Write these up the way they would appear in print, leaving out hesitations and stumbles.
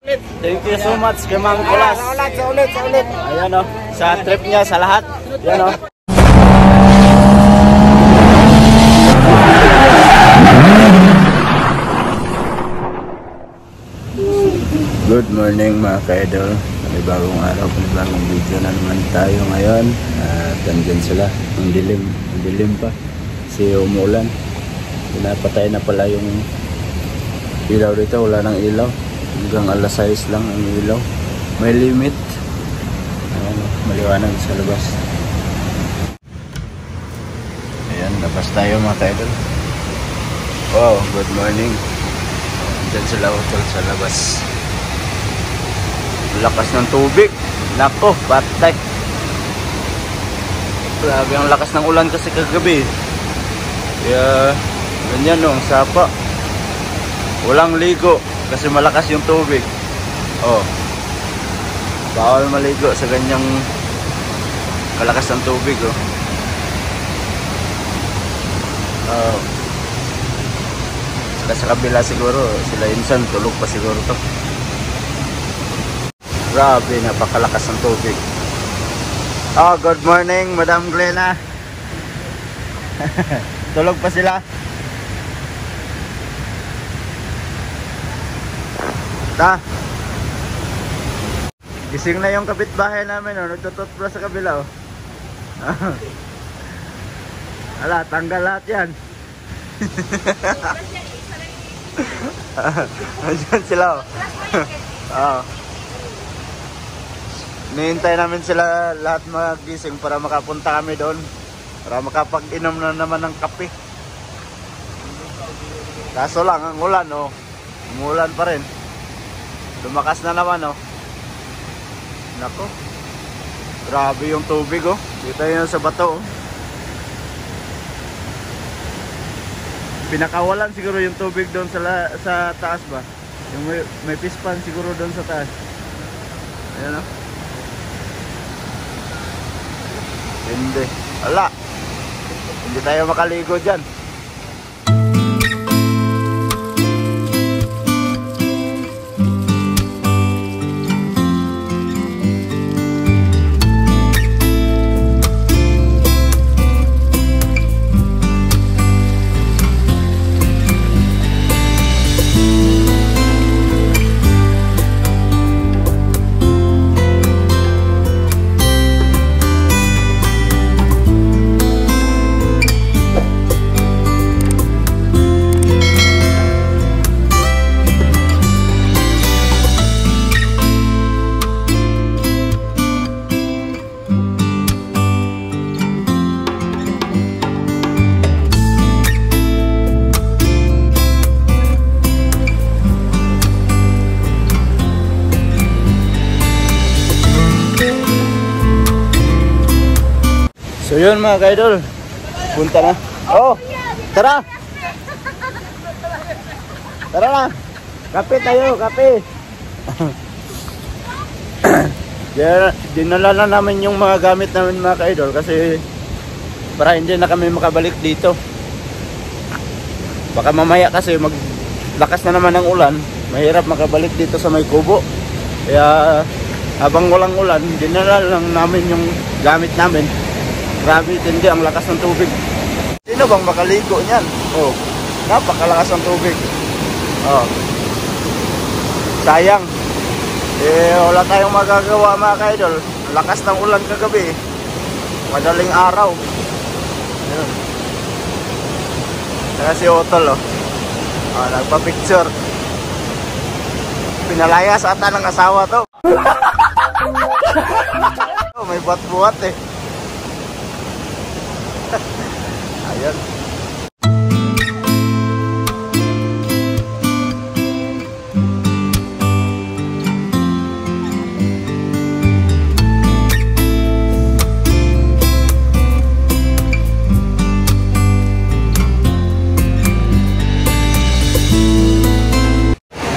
Thank you so much kay Mang Kulas. Sa ulit. Ayan o, sa trip niya, sa lahat. Ayan o. Good morning mga ka-idol. Bagong araw, bagong video na naman tayo ngayon. At andyan sila, ang dilim pa. Kasi umulan. Pinapatay na pala yung ilaw dito, wala nang ilaw. Hanggang alas 6 lang ang ilaw. May limit. Ayan, maliwanag sa labas. Ayan, labas tayo mga ka-idol. Wow, good morning. Andyan sila hotel sa labas. Lakas ng tubig. Nako, patay. Grabe ang lakas ng ulan kasi kagabi. Kaya ganyan no, ang sapa. Walang ligo kasi malakas yung tubig. Oh. Bawal maligo sa ganyang kalakas ng tubig oh. Sa kabila siguro, sila insan tulog pa siguro to. Grabe, napakalakas ng tubig. Oh, good morning, Madam Glenna. Tulog pa sila. Ta. Gising na yung kapitbahay namin, oh. Nagtututbrush sa kabila, oh. Ala, tanggal lahat yan. Andiyan sila, oh. Oh. Nihintay namin sila lahat magising para makapunta kami doon. Para makapag-inom na naman ng kape. Kaso lang, ang ulan, oh. Umulan pa rin. Lumakas na naman, oh. Nako. Grabe yung tubig, oh. Dito yun sa bato, oh. Pinakawalan siguro yung tubig doon sa taas ba? Yung may pispan siguro doon sa taas. Ayan, oh. Hindi. Wala. Hindi tayo makaligo dyan. So yun mga ka-idol, punta na. Oh, tara. Tara na. Kape tayo, kape. Dinala na namin yung mga gamit namin mga ka-idol kasi para hindi na kami makabalik dito. Baka mamaya kasi maglakas na naman ng ulan, mahirap makabalik dito sa may kubo. Kaya habang walang ulan, dinala lang namin yung gamit namin. Grabe, hindi ang lakas ng tubig. Sino bang makaligo niyan? Oh, napakalakas ng tubig. Oh. Sayang. Wala tayong magagawa mga ka-idol. Lakas ng ulan kagabi. Madaling araw. Ayun. Saka si Otol, oh. Nagpa-picture. Pinalayas ata ng asawa to. Oh, may buhat-buhat eh. Ayan.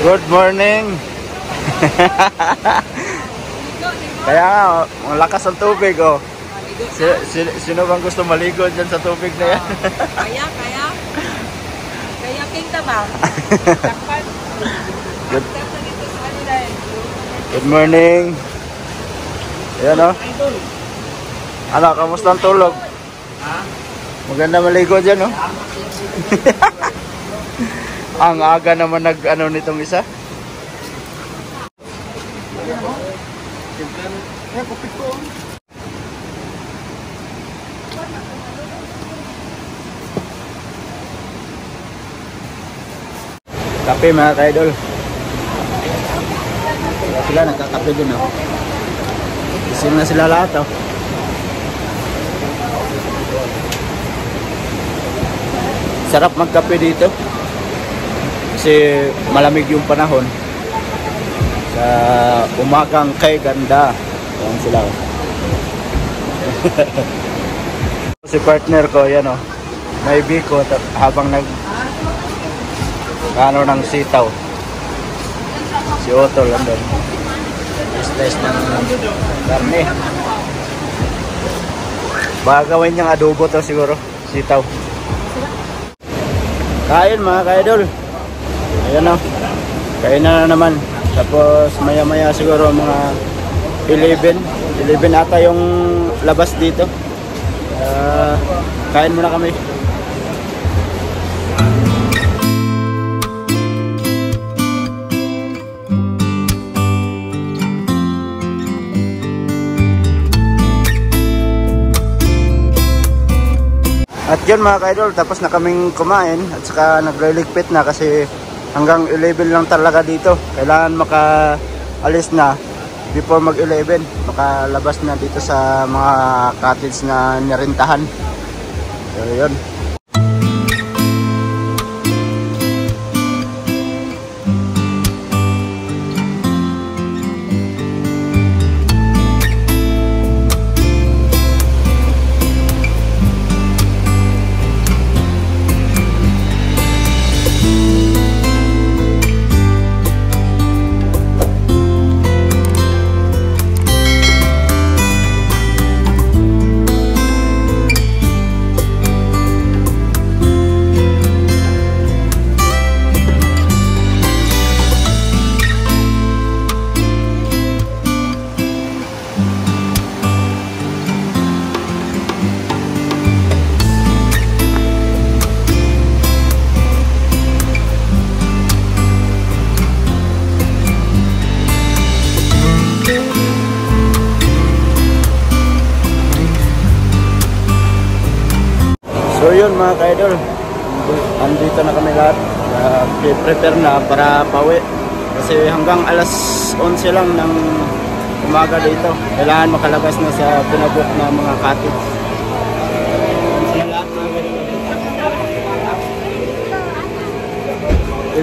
Good morning. Kaya nga, ang lakas ng tubig, oh. Sino bang gusto maligo dyan sa tubig na yan? Kaya king tabang. Takpan. Good morning. Ayan o. Ano, kamusta ang tulog? Maganda maligo dyan, no? Ang aga naman nag-ano nitong isa. Kape mga ka-idol. Sila nagkakape din, oh. Isim na sila lahat, oh. Sarap magkape dito kasi malamig yung panahon. Sa umagang kay ganda. Ayan sila, oh. Si partner ko, yan, oh. May biko habang ano ng sitaw. Si Otto lang doon. Slice ng karne. Baka gawin niyang adobo to siguro. Sitaw. Kain mga ka-idol. Ayan o. Kain na naman. Tapos maya maya siguro mga 11 ata yung labas dito. Kain muna kami. At yun mga ka-idol, tapos na kaming kumain at saka nagliligpit na kasi hanggang 11 lang talaga dito. Kailangan makaalis na before mag-11, makalabas na dito sa mga cottage na nirentahan. So yun. So yun mga ka-idol, andito na kami lahat, prepare na para pauwi kasi hanggang alas 11 lang ng umaga dito, kailangan makalabas na sa pinabok na mga cottage.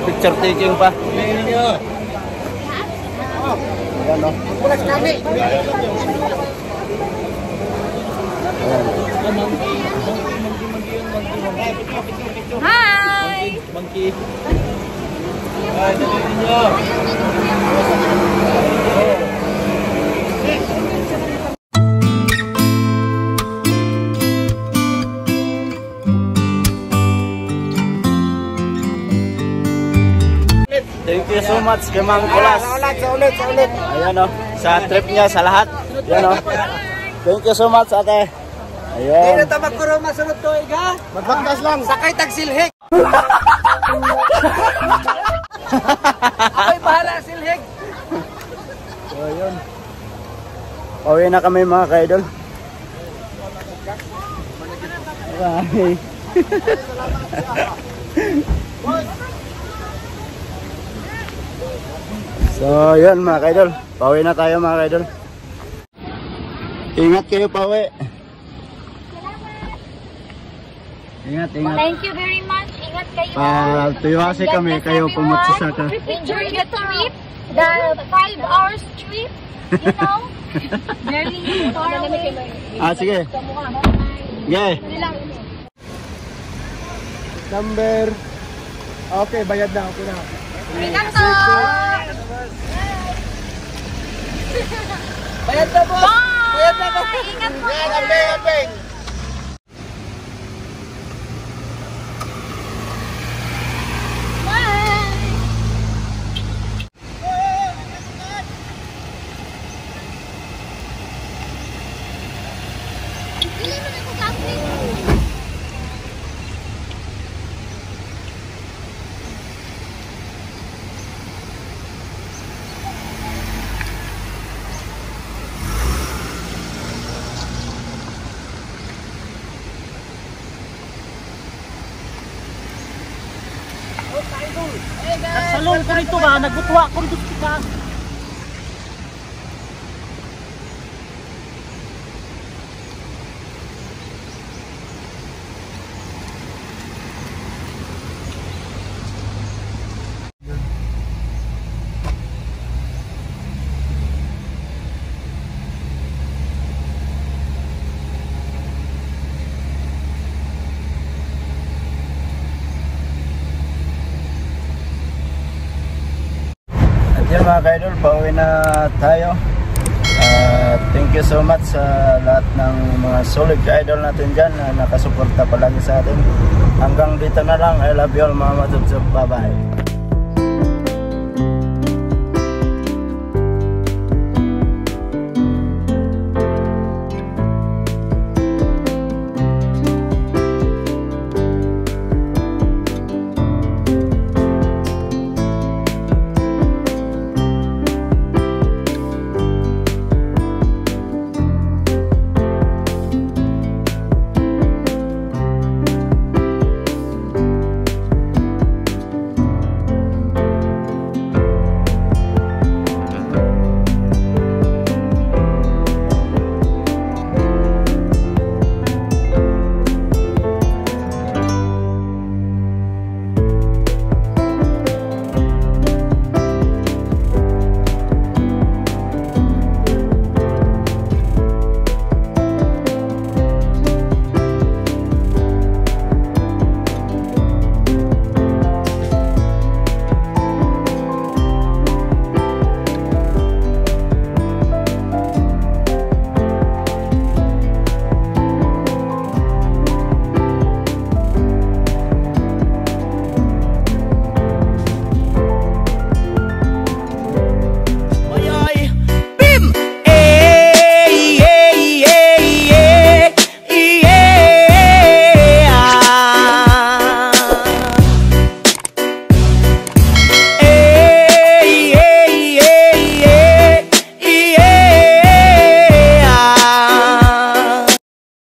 Picture taking pa. Ayan o. Hi! Monkey. Thank you so much kay Mang Kulas. Sa ulit. Ayan o, sa trip niya, sa lahat. Ayan o. Thank you so much ate. Ayan. Hindi na tamak ko rin masunod to, iga. Magbangkas lang. Sakay tagsilhig. Ako'y bahala silhig. So, yun. Pauwi na kami mga ka-idol. Bye. So, yun mga ka-idol. Pauwi na tayo mga ka-idol. Ingat kayo pauwi. Ingat. Thank you very much. Ingat kayo. Tuyuhasi kami, kayo pumutsasaka. Enjoy the trip. The 5 hours trip. You know? Very far away. Sige. Yeah. Number. Okay, bayad na. Okay na. Ingat to. Bayad na po. Bye. Bayad na po. Ingat po. Ambeng. Bye. Nagsalong ko rito ba, nagbutwa ko rito ka. Yan mga ka-idol, pauwi na tayo. Thank you so much sa lahat ng mga solid ka-idol natin dyan na nakasuporta palagi sa atin. Hanggang dito na lang. I love you all mga matubsub. Bye bye.